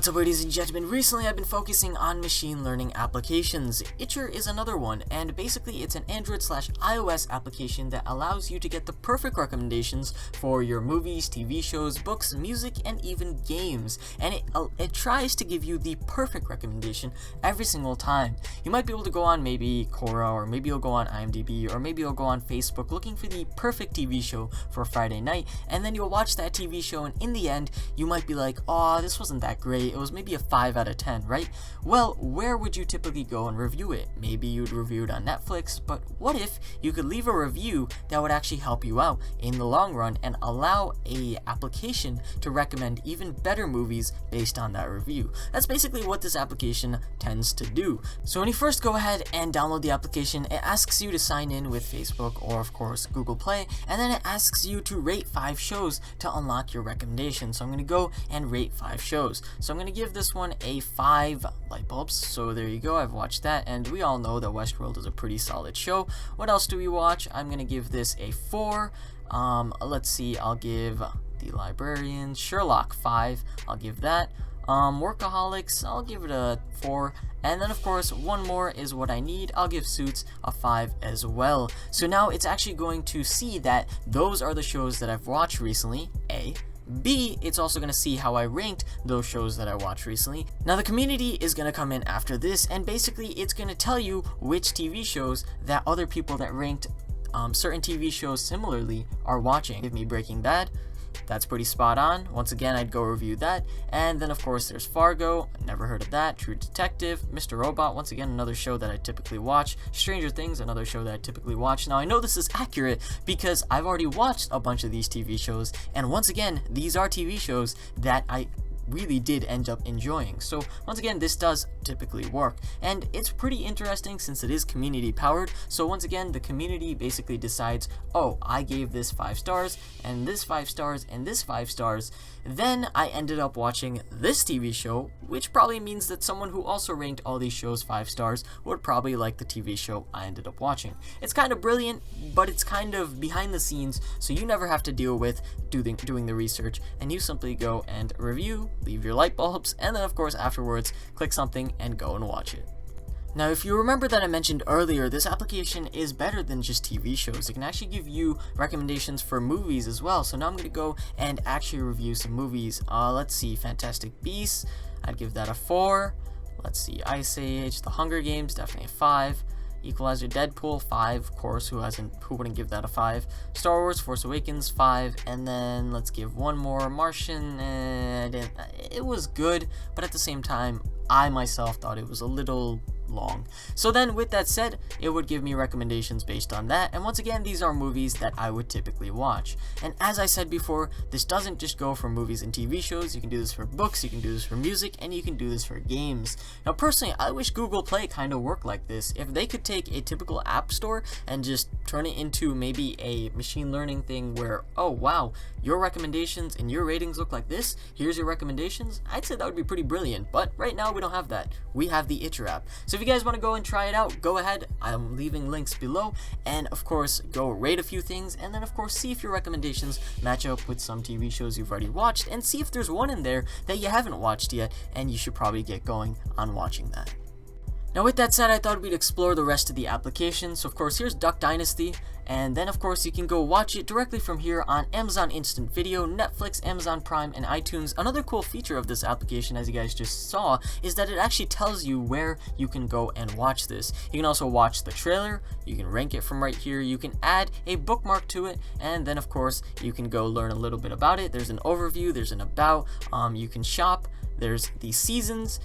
What's up, ladies and gentlemen? Recently I've been focusing on machine learning applications. Itcher is another one, and basically it's an Android/iOS application that allows you to get the perfect recommendations for your movies, TV shows, books, music, and even games. And it tries to give you the perfect recommendation every single time. You might be able to go on maybe Quora, or maybe you'll go on IMDb, or maybe you'll go on Facebook looking for the perfect TV show for a Friday night, and then you'll watch that TV show, and in the end you might be like, oh, this wasn't that great. It was maybe a 5 out of 10, right? Well, where would you typically go and review it? Maybe you'd review it on Netflix, but what if you could leave a review that would actually help you out in the long run and allow a application to recommend even better movies based on that review? That's basically what this application tends to do. So when you first go ahead and download the application, it asks you to sign in with Facebook or of course Google Play, and then it asks you to rate 5 shows to unlock your recommendation. So I'm going to go and rate 5 shows. So I'm going to give this one a 5 light bulbs. So there you go, I've watched that, and we all know that Westworld is a pretty solid show. What else do we watch? I'm going to give this a 4. Let's see, I'll give The Librarians, Sherlock 5, I'll give that. Workaholics, I'll give it a 4. And then of course one more is What I Need, I'll give Suits a 5 as well. So now it's actually going to see that those are the shows that I've watched recently, A. B, it's also going to see how I ranked those shows that I watched recently. Now the community is going to come in after this, and basically it's going to tell you which TV shows that other people that ranked certain TV shows similarly are watching. Give me Breaking Bad. That's pretty spot on. Once again, I'd go review that. And then of course there's Fargo, never heard of that. True Detective, Mr. Robot, once again another show that I typically watch. Stranger Things, another show that I typically watch. Now I know this is accurate because I've already watched a bunch of these TV shows, and once again these are TV shows that I really did end up enjoying. So once again, this does typically work, and it's pretty interesting since it is community powered. So once again, the community basically decides, oh, I gave this 5 stars and this 5 stars and this 5 stars, then I ended up watching this TV show, which probably means that someone who also ranked all these shows 5 stars would probably like the TV show I ended up watching. It's kind of brilliant, but it's kind of behind the scenes, so you never have to deal with doing the research, and you simply go and review, leave your light bulbs, and then of course afterwards click something and go and watch it. Now, if you remember that I mentioned earlier, this application is better than just TV shows. It can actually give you recommendations for movies as well. So now I'm going to go and actually review some movies. Let's see, Fantastic Beasts, I'd give that a 4. Let's see, Ice Age, The Hunger Games, definitely a 5. Equalizer, Deadpool, 5, of course, who wouldn't give that a 5. Star Wars, Force Awakens, 5, and then let's give one more, Martian, it was good, but at the same time, I myself thought it was a little long. So then with that said, it would give me recommendations based on that, and once again, these are movies that I would typically watch. And as I said before, this doesn't just go for movies and TV shows. You can do this for books, you can do this for music, and you can do this for games. Now personally, I wish Google Play kind of worked like this. If they could take a typical app store and just turn it into maybe a machine learning thing where, oh wow, your recommendations and your ratings look like this, here's your recommendations, I'd say that would be pretty brilliant. But right now we don't have that. We have the Itcher app. So if you guys want to go and try it out, go ahead. I'm leaving links below, and of course go rate a few things, and then of course see if your recommendations match up with some TV shows you've already watched, and see if there's one in there that you haven't watched yet and you should probably get going on watching that. Now with that said, I thought we'd explore the rest of the application. So of course here's Duck Dynasty, and then of course you can go watch it directly from here on Amazon Instant Video, Netflix, Amazon Prime, and iTunes. Another cool feature of this application, as you guys just saw, is that it actually tells you where you can go and watch this. You can also watch the trailer, you can rank it from right here, you can add a bookmark to it, and then of course you can go learn a little bit about it. There's an overview, there's an about, you can shop, there's the seasons,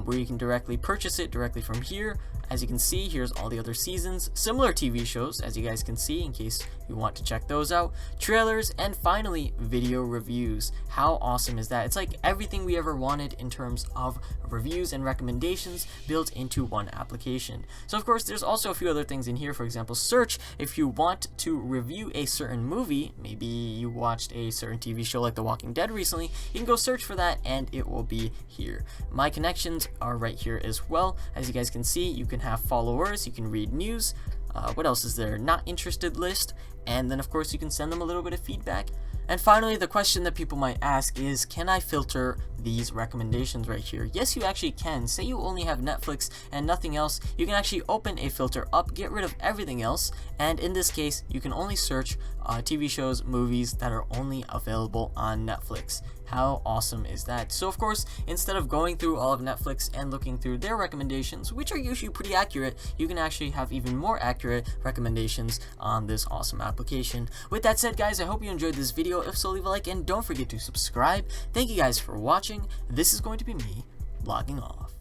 where you can directly purchase it directly from here. As you can see, here's all the other seasons, similar TV shows, as you guys can see, in case you want to check those out, trailers, and finally, video reviews. How awesome is that? It's like everything we ever wanted in terms of reviews and recommendations built into one application. So of course, there's also a few other things in here. For example, search. If you want to review a certain movie, maybe you watched a certain TV show like The Walking Dead recently, you can go search for that and it will be here. My connections are right here as well. As you guys can see, you can have followers, you can read news, what else is there? Not interested list, and then of course you can send them a little bit of feedback. And finally, the question that people might ask is, can I filter these recommendations right here? Yes, you actually can. Say you only have Netflix and nothing else, you can actually open a filter up, get rid of everything else, and in this case, you can only search TV shows, movies that are only available on Netflix. How awesome is that? So of course, instead of going through all of Netflix and looking through their recommendations, which are usually pretty accurate, you can actually have even more accurate recommendations on this awesome application. With that said, guys, I hope you enjoyed this video. If so, leave a like and don't forget to subscribe. Thank you guys for watching. This is going to be me logging off.